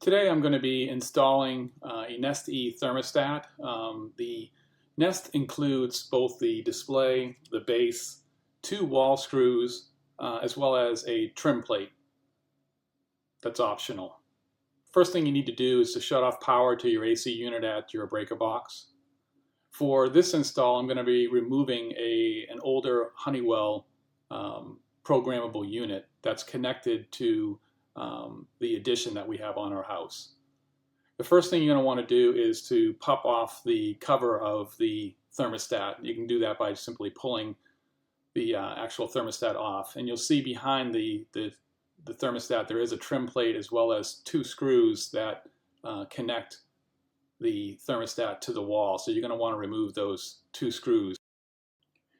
Today I'm going to be installing a Nest E thermostat. The Nest includes both the display, the base, two wall screws, as well as a trim plate that's optional. First thing you need to do is to shut off power to your AC unit at your breaker box. For this install, I'm going to be removing an older Honeywell programmable unit that's connected to the addition that we have on our house. The first thing you're going to want to do is to pop off the cover of the thermostat. You can do that by simply pulling the actual thermostat off, and you'll see behind the thermostat there is a trim plate as well as two screws that connect the thermostat to the wall. So you're going to want to remove those two screws.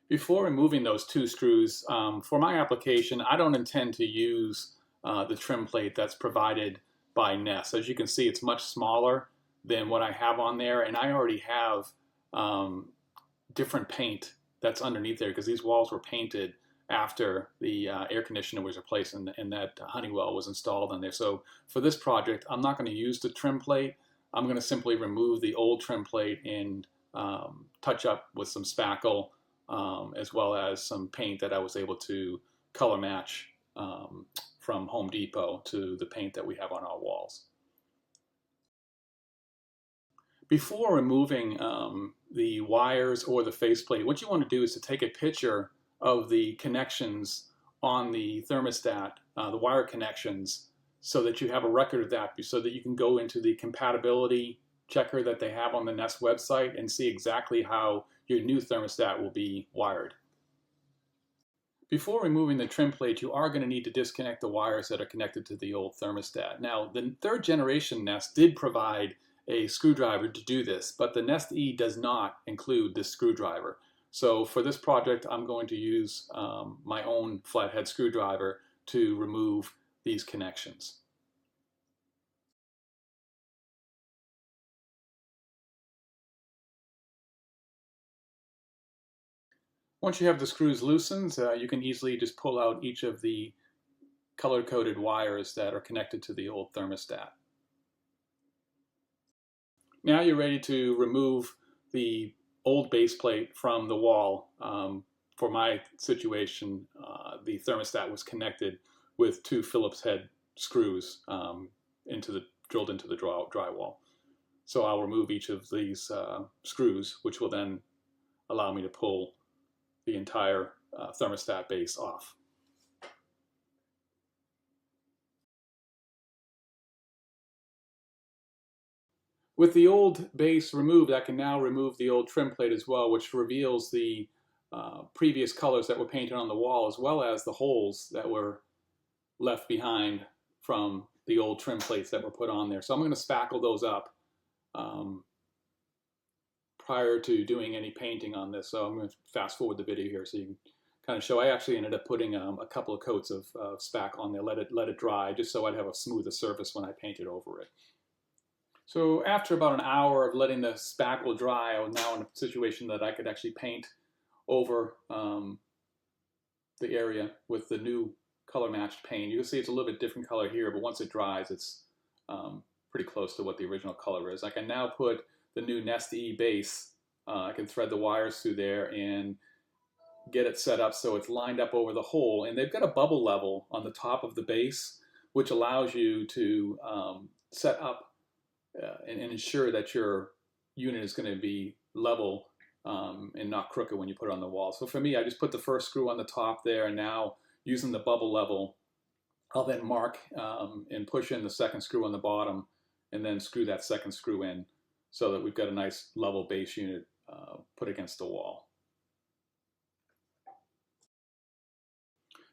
Before removing those two screws, for my application, I don't intend to use the trim plate that's provided by Nest. As you can see, it's much smaller than what I have on there, and I already have different paint that's underneath there because these walls were painted after the air conditioner was replaced and that Honeywell was installed on there. So for this project, I'm not going to use the trim plate. I'm going to simply remove the old trim plate and touch up with some spackle as well as some paint that I was able to color match from Home Depot to the paint that we have on our walls. Before removing the wires or the faceplate, what you want to do is to take a picture of the connections on the thermostat, the wire connections, so that you have a record of that, so that you can go into the compatibility checker that they have on the Nest website and see exactly how your new thermostat will be wired. Before removing the trim plate, you are going to need to disconnect the wires that are connected to the old thermostat. Now, the third generation Nest did provide a screwdriver to do this, but the Nest E does not include this screwdriver. So for this project, I'm going to use my own flathead screwdriver to remove these connections. Once you have the screws loosened, you can easily just pull out each of the color-coded wires that are connected to the old thermostat. Now you're ready to remove the old base plate from the wall. For my situation, the thermostat was connected with two Phillips head screws drilled into the drywall. So I'll remove each of these screws, which will then allow me to pull the entire thermostat base off. With the old base removed, I can now remove the old trim plate as well, which reveals the previous colors that were painted on the wall, as well as the holes that were left behind from the old trim plates that were put on there. So I'm going to spackle those up prior to doing any painting on this. So I'm going to fast forward the video here so you can kind of show. I actually ended up putting a couple of coats of spackle on there, let it dry, just so I'd have a smoother surface when I painted over it. So after about an hour of letting the spackle dry, I was now in a situation that I could actually paint over the area with the new color matched paint. You can see it's a little bit different color here, but once it dries, it's pretty close to what the original color is. I can now put the new Nest E base. I can thread the wires through there and get it set up so it's lined up over the hole. And they've got a bubble level on the top of the base, which allows you to set up and ensure that your unit is going to be level and not crooked when you put it on the wall. So for me, I just put the first screw on the top there, and now using the bubble level, I'll then mark and push in the second screw on the bottom and then screw that second screw in so that we've got a nice level base unit put against the wall.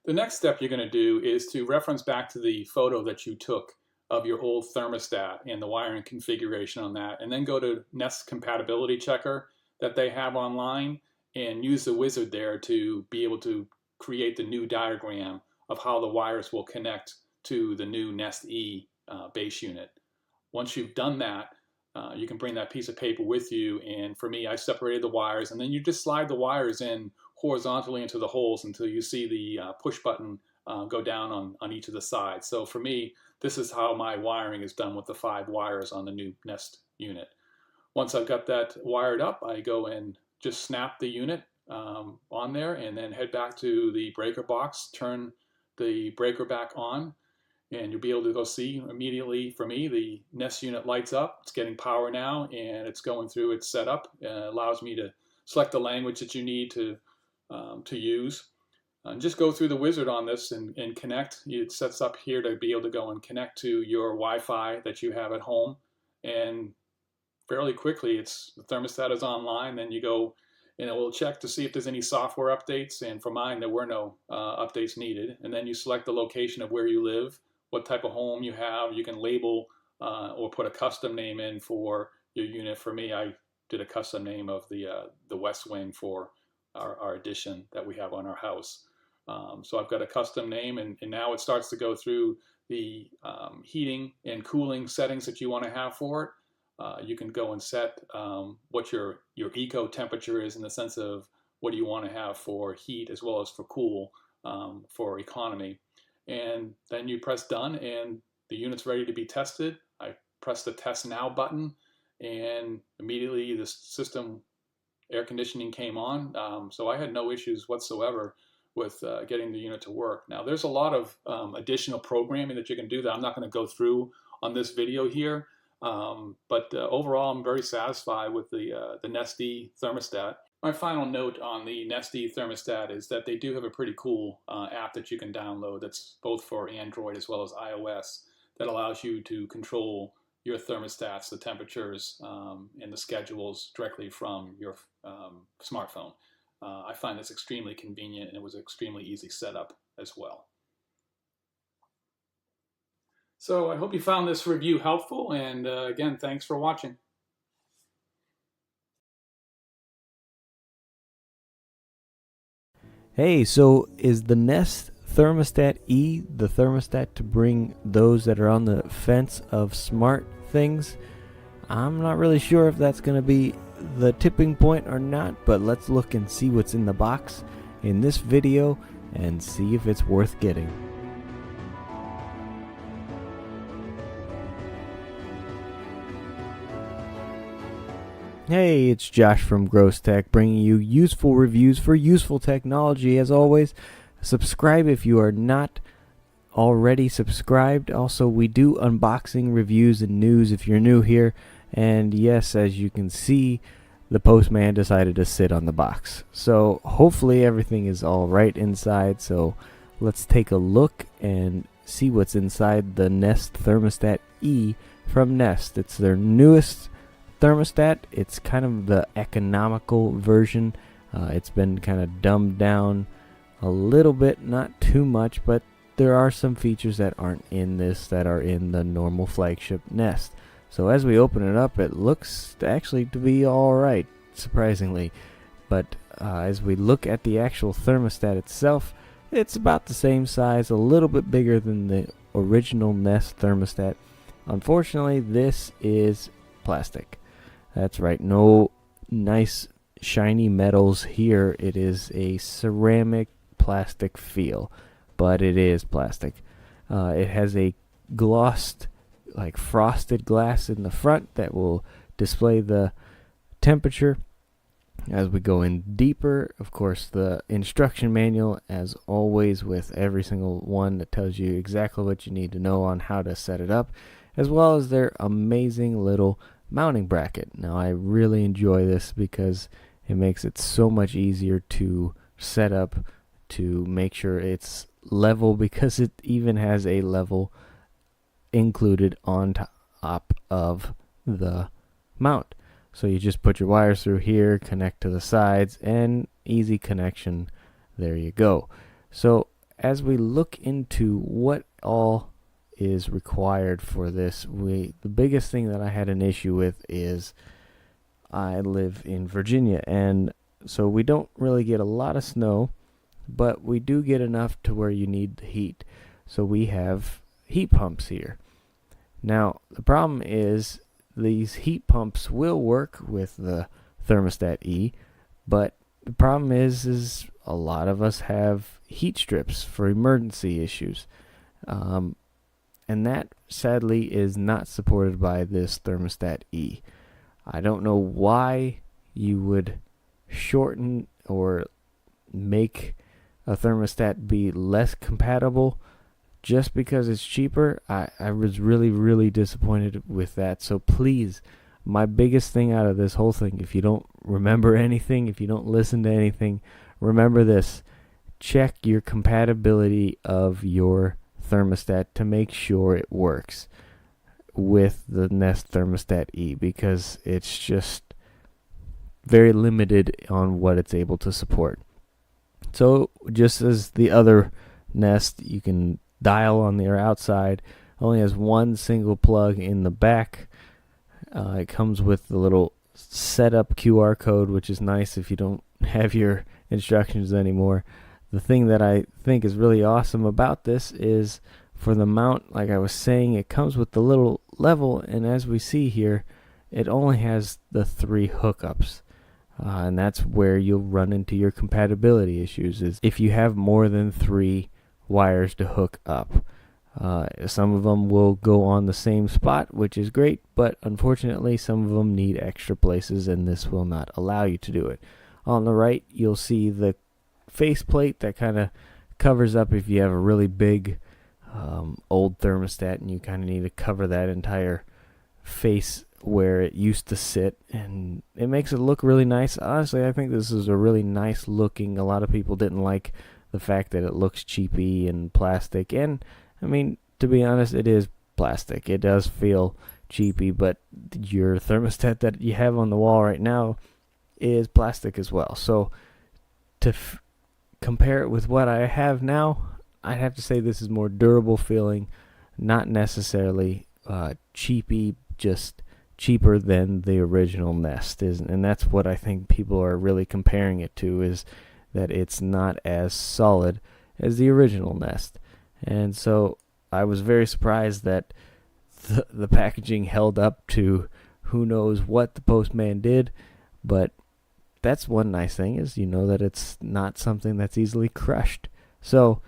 The next step you're going to do is to reference back to the photo that you took of your old thermostat and the wiring configuration on that, and then go to Nest compatibility checker that they have online and use the wizard there to be able to create the new diagram of how the wires will connect to the new Nest E base unit. Once you've done that, you can bring that piece of paper with you, and for me, I separated the wires, and then you just slide the wires in horizontally into the holes until you see the push button go down on each of the sides. So for me, this is how my wiring is done with the 5 wires on the new Nest unit. Once I've got that wired up, I go and just snap the unit on there and then head back to the breaker box, turn the breaker back on, and you'll be able to go see immediately. For me, the Nest unit lights up. It's getting power now, and it's going through its setup. It allows me to select the language that you need to use. And just go through the wizard on this and connect. It sets up here to be able to go and connect to your Wi-Fi that you have at home. And fairly quickly, the thermostat is online. Then you go and it will check to see if there's any software updates. And for mine, there were no updates needed. And then you select the location of where you live, what type of home you have. You can label or put a custom name in for your unit. For me, I did a custom name of the West Wing for our addition that we have on our house. So I've got a custom name, and now it starts to go through the heating and cooling settings that you want to have for it. You can go and set what your eco temperature is, in the sense of what do you want to have for heat as well as for cool, for economy. And then you press done, and the unit's ready to be tested. I press the test now button, and immediately the system air conditioning came on. So I had no issues whatsoever with getting the unit to work. Now, there's a lot of additional programming that you can do that I'm not going to go through on this video here. But overall, I'm very satisfied with the Nest E thermostat. My final note on the Nest E thermostat is that they do have a pretty cool app that you can download that's both for Android as well as iOS, that allows you to control your thermostats, the temperatures, and the schedules directly from your smartphone. I find this extremely convenient, and it was an extremely easy setup as well. So I hope you found this review helpful, and again, thanks for watching. Hey, so is the Nest Thermostat E the thermostat to bring those that are on the fence of smart things? I'm not really sure if that's going to be the tipping point or not, but let's look and see what's in the box in this video and see if it's worth getting. Hey, it's Josh from Gross Tech, bringing you useful reviews for useful technology. As always, subscribe if you are not already subscribed. Also, we do unboxing reviews and news if you're new here. And yes, as you can see, the postman decided to sit on the box. So hopefully everything is all right inside. So let's take a look and see what's inside the Nest Thermostat E from Nest. It's their newest thermostat. It's kind of the economical version. It's been kind of dumbed down a little bit, not too much, but there are some features that aren't in this that are in the normal flagship Nest. So as we open it up, it looks actually to be alright, surprisingly. But as we look at the actual thermostat itself, it's about the same size, a little bit bigger than the original Nest thermostat. Unfortunately, this is plastic. That's right, no nice shiny metals here. It is a ceramic plastic feel, but it is plastic. It has a glossed, like frosted glass in the front that will display the temperature. As we go in deeper, of course, the instruction manual, as always with every single one, that tells you exactly what you need to know on how to set it up, as well as their amazing little mounting bracket. Now, I really enjoy this because it makes it so much easier to set up, to make sure it's level, because it even has a level included on top of the mount. So you just put your wires through here, connect to the sides, and easy connection. There you go. So as we look into what all is required for this, the biggest thing that I had an issue with is I live in Virginia, and so we don't really get a lot of snow, but we do get enough to where you need the heat. So we have heat pumps here. Now, the problem is these heat pumps will work with the Thermostat E, but the problem is a lot of us have heat strips for emergency issues. And that sadly is not supported by this Thermostat E. I don't know why you would shorten or make a thermostat be less compatible just because it's cheaper. I was really, really disappointed with that. So please, my biggest thing out of this whole thing, if you don't remember anything, if you don't listen to anything, remember this. Check your compatibility of your thermostat to make sure it works with the Nest Thermostat E, because it's just very limited on what it's able to support. So just as the other Nest, you can dial on the outside, only has one single plug in the back. It comes with the little setup QR code, which is nice if you don't have your instructions anymore. The thing that I think is really awesome about this is for the mount, like I was saying, it comes with the little level, and as we see here, it only has the 3 hookups. And that's where you'll run into your compatibility issues, is if you have more than 3 wires to hook up. Some of them will go on the same spot, which is great, but unfortunately some of them need extra places, and this will not allow you to do it. On the right, you'll see the faceplate that kind of covers up if you have a really big old thermostat and you kind of need to cover that entire face where it used to sit, and it makes it look really nice. Honestly, I think this is a really nice looking. A lot of people didn't like the fact that it looks cheapy and plastic, and I mean, to be honest, it is plastic. It does feel cheapy, but your thermostat that you have on the wall right now is plastic as well. So to compare it with what I have now, I'd have to say this is more durable feeling, not necessarily cheapy, just cheaper than the original Nest is. And that's what I think people are really comparing it to, is that it's not as solid as the original Nest. And so I was very surprised that the packaging held up to who knows what the postman did, but that's one nice thing, is you know that it's not something that's easily crushed. So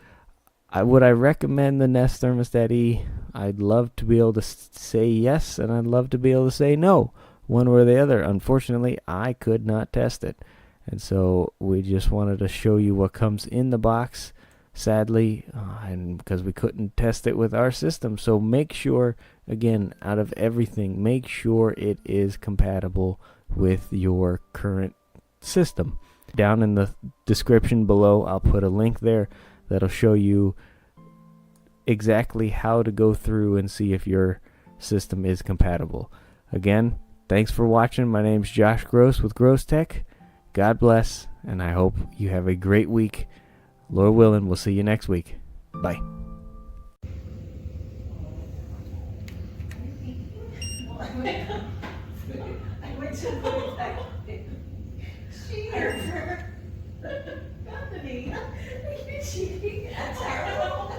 would I recommend the Nest Thermostat E? I'd love to be able to say yes, and I'd love to be able to say no, one way or the other. Unfortunately, I could not test it, and so we just wanted to show you what comes in the box, sadly, and because we couldn't test it with our system. So make sure, again, out of everything, make sure it is compatible with your current system. Down in the description below, I'll put a link there that'll show you exactly how to go through and see if your system is compatible. Again, thanks for watching. My name's Josh Gross with Gross Tech. God bless, and I hope you have a great week. Lord willing, we'll see you next week. Bye. I went to the cheater. Company. Cheating. That's terrible.